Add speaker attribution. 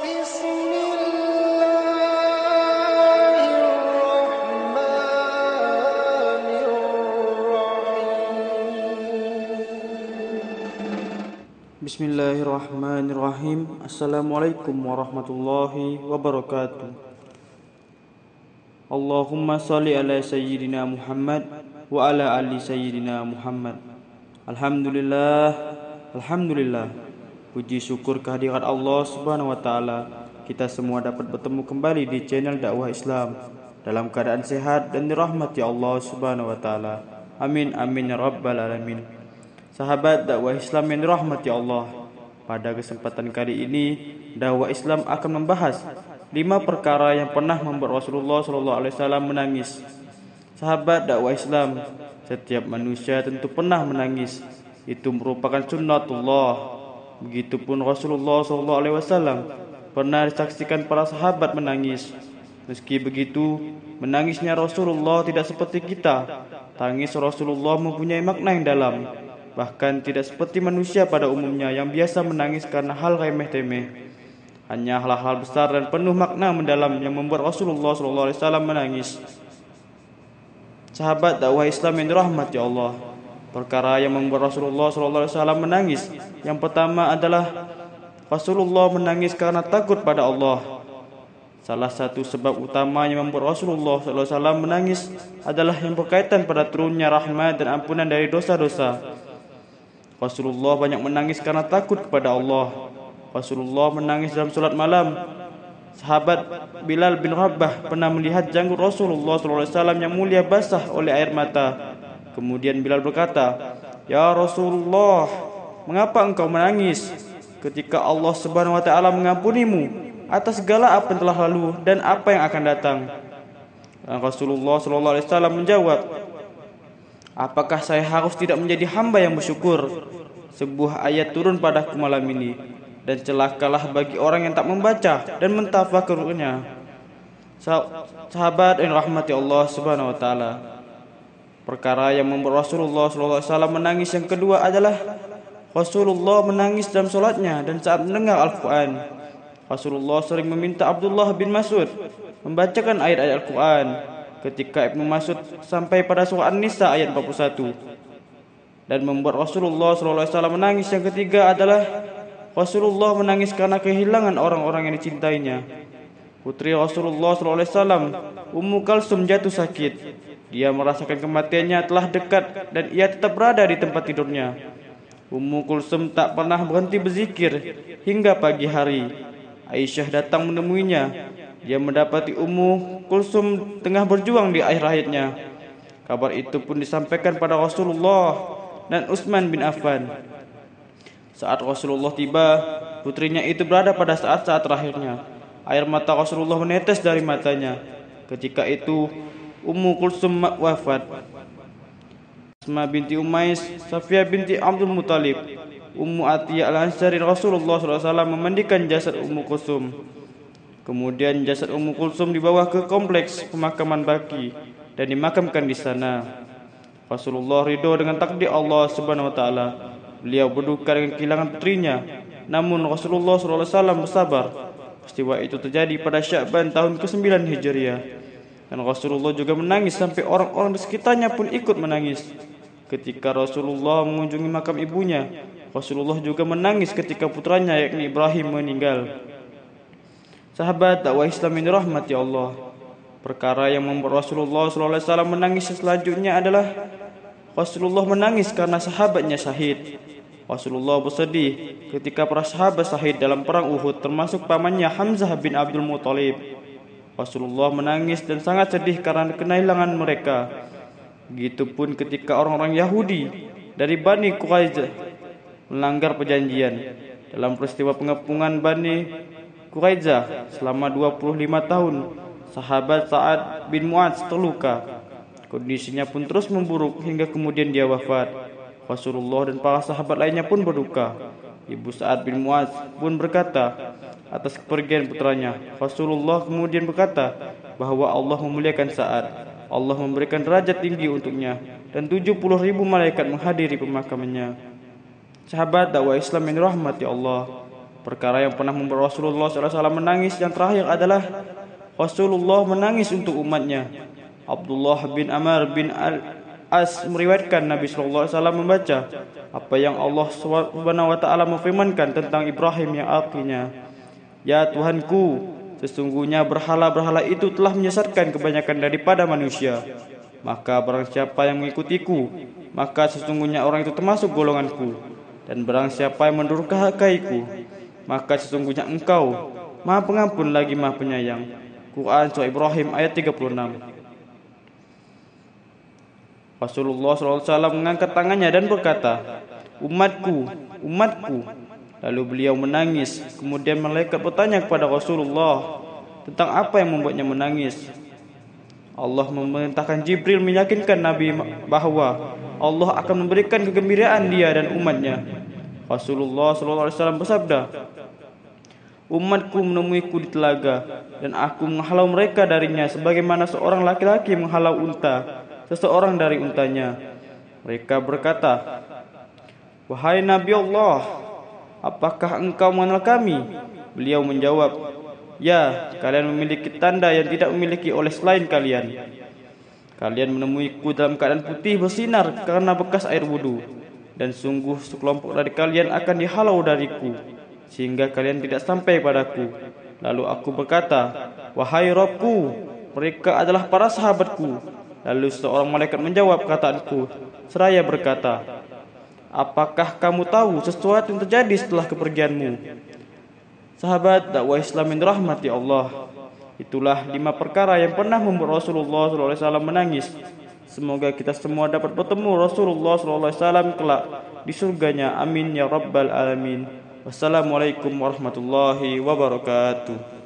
Speaker 1: Bismillahirrahmanirrahim. Assalamualaikum warahmatullahi wabarakatuh. Allahumma salli ala sayyidina Muhammad wa ala ali sayyidina Muhammad. Alhamdulillah. Puji syukur kehadirat Allah Subhanahu wa taala. Kita semua dapat bertemu kembali di channel dakwah Islam dalam keadaan sehat dan dirahmati Allah Subhanahu wa taala. Amin ya rabbal alamin. Sahabat dakwah Islam yang dirahmati Allah, pada kesempatan kali ini dakwah Islam akan membahas 5 perkara yang pernah membuat Rasulullah SAW menangis. Sahabat dakwah Islam, setiap manusia tentu pernah menangis. Itu merupakan sunnatullah. Begitupun Rasulullah SAW pernah disaksikan para sahabat menangis. Meski begitu, menangisnya Rasulullah tidak seperti kita. Tangis Rasulullah mempunyai makna yang dalam. Bahkan tidak seperti manusia pada umumnya yang biasa menangis karena hal remeh-temeh. Hanya hal-hal besar dan penuh makna mendalam yang membuat Rasulullah SAW menangis. Sahabat dakwah Islam yang dirahmati Allah, perkara yang membuat Rasulullah SAW menangis, yang pertama adalah Rasulullah menangis karena takut pada Allah. Salah satu sebab utama yang membuat Rasulullah SAW menangis adalah yang berkaitan pada turunnya rahmat dan ampunan dari dosa-dosa. Rasulullah banyak menangis karena takut kepada Allah. Rasulullah menangis dalam solat malam. Sahabat Bilal bin Rabah pernah melihat janggut Rasulullah SAW yang mulia basah oleh air mata. Kemudian Bilal berkata, "Ya Rasulullah, mengapa engkau menangis ketika Allah Subhanahu wa taala mengampunimu atas segala apa yang telah lalu dan apa yang akan datang?" Dan Rasulullah SAW menjawab, "Apakah saya harus tidak menjadi hamba yang bersyukur? Sebuah ayat turun padaku malam ini, dan celakalah bagi orang yang tak membaca dan mentafakkurnya." Sahabat yang rahmati Allah Subhanahu wa taala, perkara yang membuat Rasulullah SAW menangis yang kedua adalah Rasulullah menangis dalam solatnya dan saat mendengar Al-Quran. Rasulullah sering meminta Abdullah bin Mas'ud membacakan ayat-ayat Al-Quran. Ketika Ibnu Mas'ud sampai pada surah An-Nisa ayat 41. Dan membuat Rasulullah SAW menangis yang ketiga adalah Rasulullah menangis karena kehilangan orang-orang yang dicintainya. Putri Rasulullah SAW, Ummu Kalsum, jatuh sakit. Dia merasakan kematiannya telah dekat dan ia tetap berada di tempat tidurnya. Ummu Kulsum tak pernah berhenti berzikir hingga pagi hari. Aisyah datang menemuinya. Dia mendapati Ummu Kulsum tengah berjuang di akhir hayatnya. Kabar itu pun disampaikan pada Rasulullah dan Utsman bin Affan. Saat Rasulullah tiba, putrinya itu berada pada saat-saat terakhirnya. Air mata Rasulullah menetes dari matanya. Ketika itu Ummu Kulsum wafat. Asma binti Umais, Safiyah binti Abdul Muthalib, Ummu Atiyah al-Ansari, Rasulullah SAW memandikan jasad Ummu Kulsum. Kemudian jasad Ummu Kulsum dibawa ke kompleks pemakaman Baqi dan dimakamkan di sana. Rasulullah ridho dengan takdir Allah Subhanahu wa taala. Beliau berduka dengan kehilangan putrinya, namun Rasulullah SAW bersabar. Peristiwa itu terjadi pada Sya'ban tahun ke-9 Hijriah. Dan Rasulullah juga menangis sampai orang-orang di sekitarnya pun ikut menangis. Ketika Rasulullah mengunjungi makam ibunya, Rasulullah juga menangis ketika putranya yakni Ibrahim meninggal. Sahabat dakwah Islam yang dirahmati Allah, perkara yang membuat Rasulullah SAW menangis selanjutnya adalah Rasulullah menangis karena sahabatnya syahid. Rasulullah bersedih ketika para sahabat syahid dalam perang Uhud, termasuk pamannya Hamzah bin Abdul Muthalib. Rasulullah menangis dan sangat sedih karena kehilangan mereka. Begitupun ketika orang-orang Yahudi dari Bani Quraisyah melanggar perjanjian. Dalam peristiwa pengepungan Bani Quraisyah selama 25 tahun, sahabat Sa'ad bin Mu'adz terluka. Kondisinya pun terus memburuk hingga kemudian dia wafat. Rasulullah dan para sahabat lainnya pun berduka. Ibu Sa'ad bin Mu'adz pun berkata atas kepergian putranya. Rasulullah kemudian berkata bahwa Allah memuliakan Sa'ad. Allah memberikan derajat tinggi untuknya dan 70.000 malaikat menghadiri pemakamannya. Sahabat dakwah Islam yang dirahmati Allah, Perkara yang pernah membuat Rasulullah SAW menangis yang terakhir adalah Rasulullah menangis untuk umatnya. Abdullah bin Amr bin Al-As meriwayatkan Nabi SAW membaca apa yang Allah SWT memfirmankan tentang Ibrahim yang artinya, "Ya Tuhanku, sesungguhnya berhala-berhala itu telah menyesatkan kebanyakan daripada manusia. Maka barang siapa yang mengikutiku, maka sesungguhnya orang itu termasuk golonganku. Dan barang siapa yang mendurhakaiku, maka sesungguhnya engkau Maha Pengampun lagi Maha Penyayang." Quran Surah Ibrahim ayat 36. Rasulullah SAW mengangkat tangannya dan berkata, "Umatku, umatku." Lalu beliau menangis. Kemudian malaikat bertanya kepada Rasulullah tentang apa yang membuatnya menangis. Allah memerintahkan Jibril meyakinkan Nabi bahwa Allah akan memberikan kegembiraan dia dan umatnya. Rasulullah SAW bersabda, "Umatku menemuiku di telaga, dan aku menghalau mereka darinya sebagaimana seorang laki-laki menghalau unta seseorang dari untanya." Mereka berkata, "Wahai Nabi Allah, apakah engkau mengenal kami?" Beliau menjawab, "Ya, kalian memiliki tanda yang tidak memiliki oleh selain kalian. Kalian menemuiku dalam keadaan putih bersinar karena bekas air wudu, dan sungguh sekelompok dari kalian akan dihalau dariku sehingga kalian tidak sampai padaku. Lalu aku berkata, wahai Rabbku, mereka adalah para sahabatku." Lalu seorang malaikat menjawab perkataanku seraya berkata, "Apakah kamu tahu sesuatu yang terjadi setelah kepergianmu?" Sahabat dakwah Islam yang dirahmati Allah, itulah 5 perkara yang pernah membuat Rasulullah SAW menangis. Semoga kita semua dapat bertemu Rasulullah SAW kelak di surganya. Amin ya rabbal alamin. Wassalamualaikum warahmatullahi wabarakatuh.